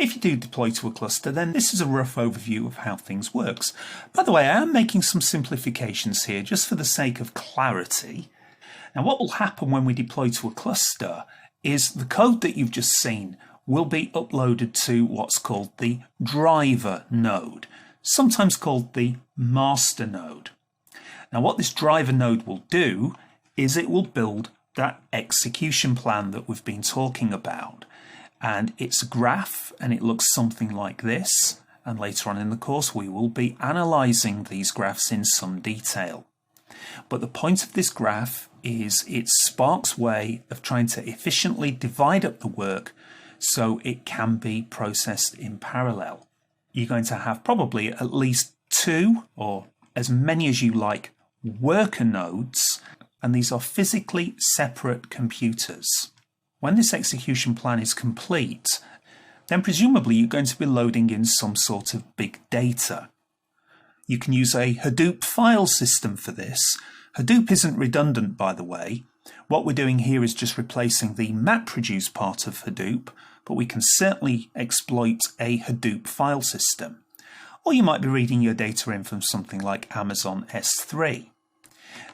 If you do deploy to a cluster, then this is a rough overview of how things works. By the way, I am making some simplifications here just for the sake of clarity. Now, what will happen when we deploy to a cluster is the code that you've just seen will be uploaded to what's called the driver node, sometimes called the master node. Now, what this driver node will do is it will build that execution plan that we've been talking about. And it's a graph, and it looks something like this. And later on in the course, we will be analysing these graphs in some detail. But the point of this graph is it's Spark's way of trying to efficiently divide up the work so it can be processed in parallel. You're going to have probably at least 2 or as many as you like worker nodes, and these are physically separate computers. When this execution plan is complete, then presumably you're going to be loading in some sort of big data. You can use a Hadoop file system for this. Hadoop isn't redundant, by the way. What we're doing here is just replacing the MapReduce part of Hadoop, but we can certainly exploit a Hadoop file system. Or you might be reading your data in from something like Amazon S3.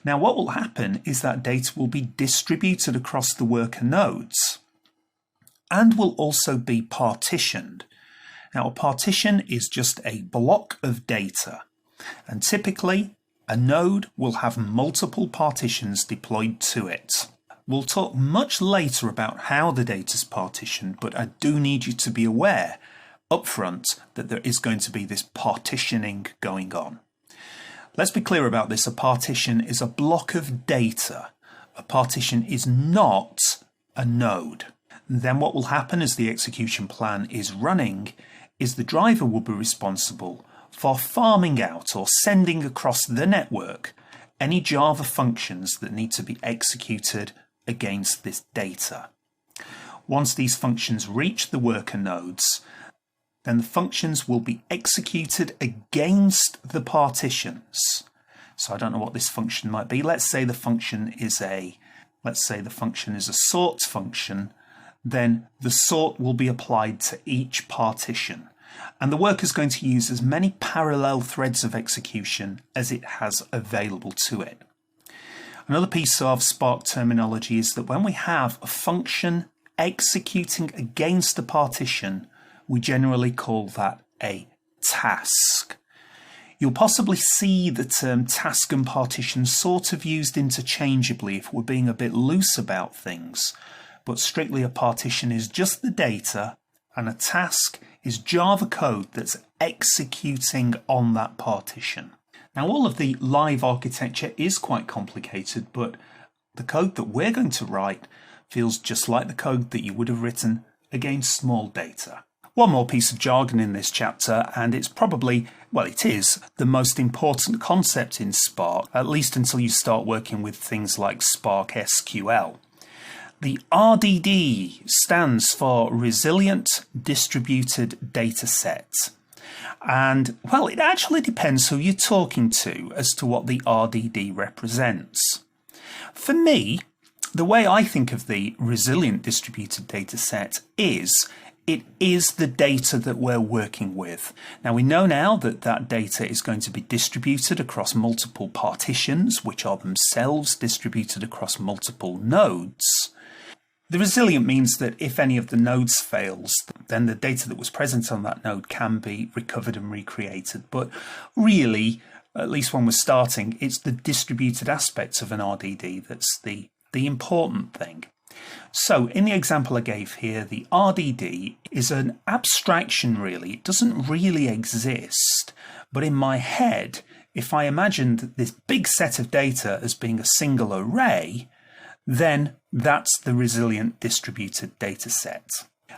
Now, what will happen is that data will be distributed across the worker nodes and will also be partitioned. Now, a partition is just a block of data, and typically a node will have multiple partitions deployed to it. We'll talk much later about how the data is partitioned, but I do need you to be aware upfront that there is going to be this partitioning going on. Let's be clear about this. A partition is a block of data. A partition is not a node. Then what will happen as the execution plan is running is the driver will be responsible for farming out or sending across the network any Java functions that need to be executed against this data. Once these functions reach the worker nodes, then the functions will be executed against the partitions. So I don't know what this function might be. Let's say the function is a sort function. Then the sort will be applied to each partition. And the worker is going to use as many parallel threads of execution as it has available to it. Another piece of Spark terminology is that when we have a function executing against a partition, we generally call that a task. You'll possibly see the term task and partition sort of used interchangeably if we're being a bit loose about things, but strictly a partition is just the data, and a task is Java code that's executing on that partition. Now, all of the live architecture is quite complicated, but the code that we're going to write feels just like the code that you would have written against small data. One more piece of jargon in this chapter, and it's probably, well, it is the most important concept in Spark, at least until you start working with things like Spark SQL. The RDD stands for Resilient Distributed Dataset. And, well, it actually depends who you're talking to as to what the RDD represents. For me, the way I think of the Resilient Distributed Dataset is it is the data that we're working with. Now, we know now that that data is going to be distributed across multiple partitions, which are themselves distributed across multiple nodes. The resilient means that if any of the nodes fails, then the data that was present on that node can be recovered and recreated. But really, at least when we're starting, it's the distributed aspect of an RDD that's the important thing. So in the example I gave here, the RDD is an abstraction really. It doesn't really exist. But in my head, if I imagined this big set of data as being a single array, then that's the resilient distributed data set.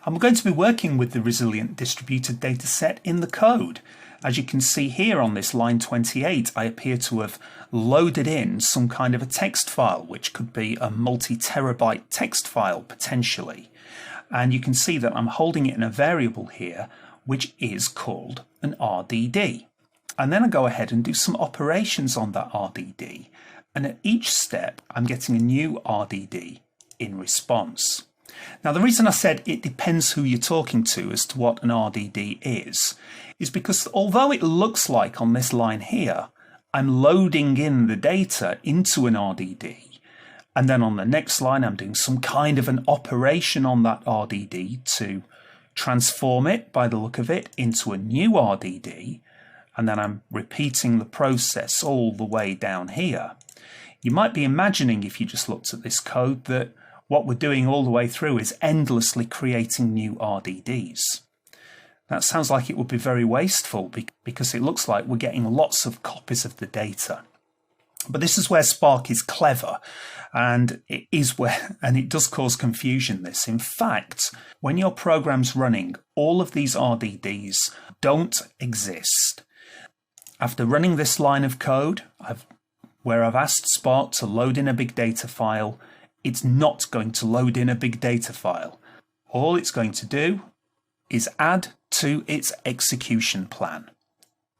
And we're going to be working with the resilient distributed data set in the code. As you can see here on this line 28, I appear to have loaded in some kind of a text file, which could be a multi-terabyte text file potentially. And you can see that I'm holding it in a variable here, which is called an RDD. And then I go ahead and do some operations on that RDD. And at each step, I'm getting a new RDD in response. Now, the reason I said it depends who you're talking to as to what an RDD is because although it looks like on this line here, I'm loading in the data into an RDD, and then on the next line, I'm doing some kind of an operation on that RDD to transform it, by the look of it, into a new RDD, and then I'm repeating the process all the way down here. You might be imagining, if you just looked at this code, that what we're doing all the way through is endlessly creating new RDDs. That sounds like it would be very wasteful because it looks like we're getting lots of copies of the data. But this is where Spark is clever, and it does cause confusion, this. In fact, when your program's running, all of these RDDs don't exist. After running this line of code, where I've asked Spark to load in a big data file, it's not going to load in a big data file. All it's going to do is add to its execution plan.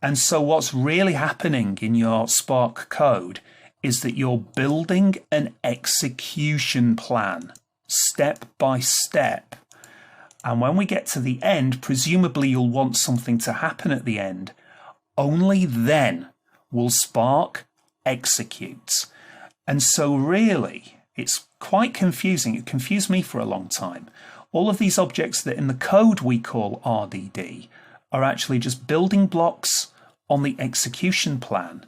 And so what's really happening in your Spark code is that you're building an execution plan, step by step. And when we get to the end, presumably you'll want something to happen at the end. Only then will Spark execute. And so really, it's quite confusing. It confused me for a long time. All of these objects that in the code we call RDD are actually just building blocks on the execution plan.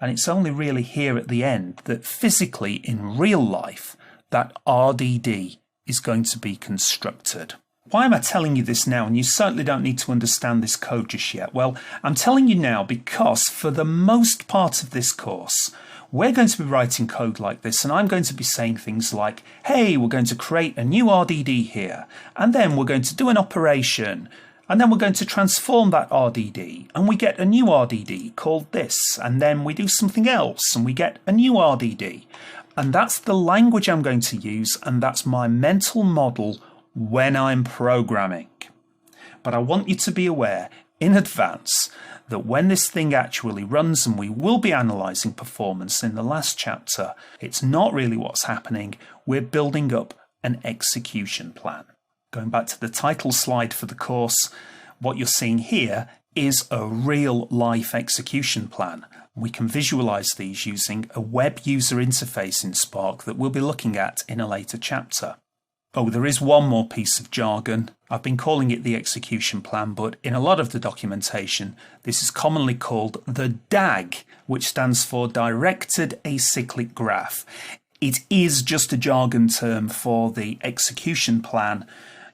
And it's only really here at the end that physically, in real life, that RDD is going to be constructed. Why am I telling you this now? And you certainly don't need to understand this code just yet. Well, I'm telling you now because for the most part of this course, we're going to be writing code like this, and I'm going to be saying things like, hey, we're going to create a new RDD here, and then we're going to do an operation, and then we're going to transform that RDD, and we get a new RDD called this, and then we do something else, and we get a new RDD. And that's the language I'm going to use, and that's my mental model when I'm programming. But I want you to be aware in advance that when this thing actually runs, and we will be analysing performance in the last chapter, it's not really what's happening. We're building up an execution plan. Going back to the title slide for the course, what you're seeing here is a real life execution plan. We can visualise these using a web user interface in Spark that we'll be looking at in a later chapter. Oh, there is one more piece of jargon. I've been calling it the execution plan, but in a lot of the documentation, this is commonly called the DAG, which stands for Directed Acyclic Graph. It is just a jargon term for the execution plan.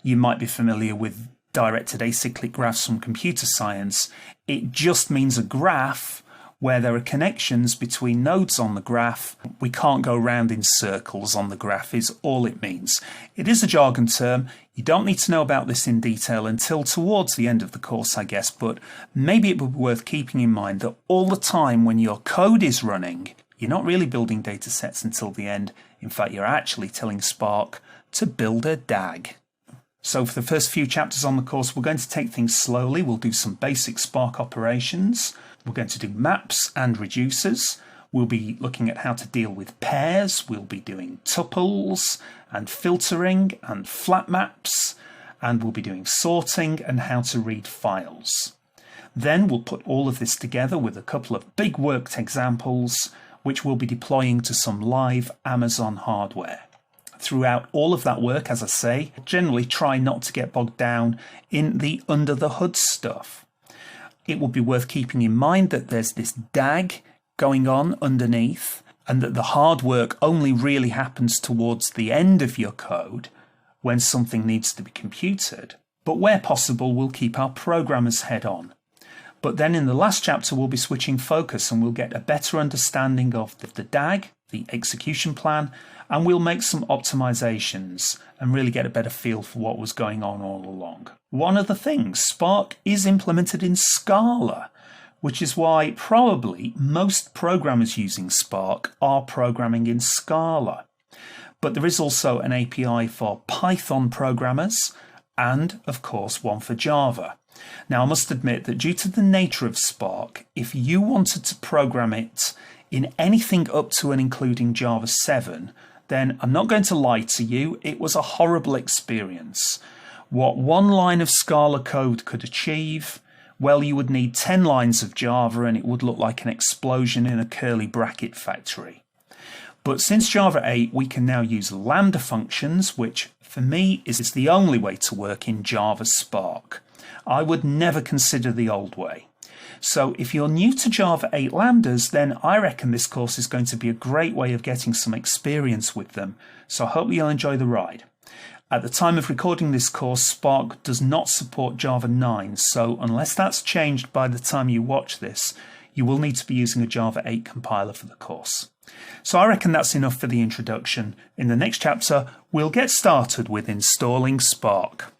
You might be familiar with directed acyclic graphs from computer science. It just means a graph where there are connections between nodes on the graph. We can't go round in circles on the graph is all it means. It is a jargon term. You don't need to know about this in detail until towards the end of the course, I guess, but maybe it would be worth keeping in mind that all the time when your code is running, you're not really building data sets until the end. In fact, you're actually telling Spark to build a DAG. So for the first few chapters on the course, we're going to take things slowly. We'll do some basic Spark operations. We're going to do maps and reducers. We'll be looking at how to deal with pairs. We'll be doing tuples and filtering and flat maps. And we'll be doing sorting and how to read files. Then we'll put all of this together with a couple of big worked examples, which we'll be deploying to some live Amazon hardware. Throughout all of that work, as I say, generally try not to get bogged down in the under the hood stuff. It would be worth keeping in mind that there's this DAG going on underneath, and that the hard work only really happens towards the end of your code when something needs to be computed. But where possible, we'll keep our programmer's head on. But then in the last chapter, we'll be switching focus and we'll get a better understanding of the DAG, the execution plan, and we'll make some optimizations and really get a better feel for what was going on all along. One of the things, Spark is implemented in Scala, which is why probably most programmers using Spark are programming in Scala. But there is also an API for Python programmers and, of course, one for Java. Now, I must admit that due to the nature of Spark, if you wanted to program it in anything up to and including Java 7, then I'm not going to lie to you, it was a horrible experience. What one line of Scala code could achieve, well, you would need 10 lines of Java and it would look like an explosion in a curly bracket factory. But since Java 8, we can now use Lambda functions, which for me is the only way to work in Java Spark. I would never consider the old way. So if you're new to Java 8 Lambdas, then I reckon this course is going to be a great way of getting some experience with them. So I hope you'll enjoy the ride. At the time of recording this course, Spark does not support Java 9, so unless that's changed by the time you watch this, you will need to be using a Java 8 compiler for the course. So I reckon that's enough for the introduction. In the next chapter, we'll get started with installing Spark.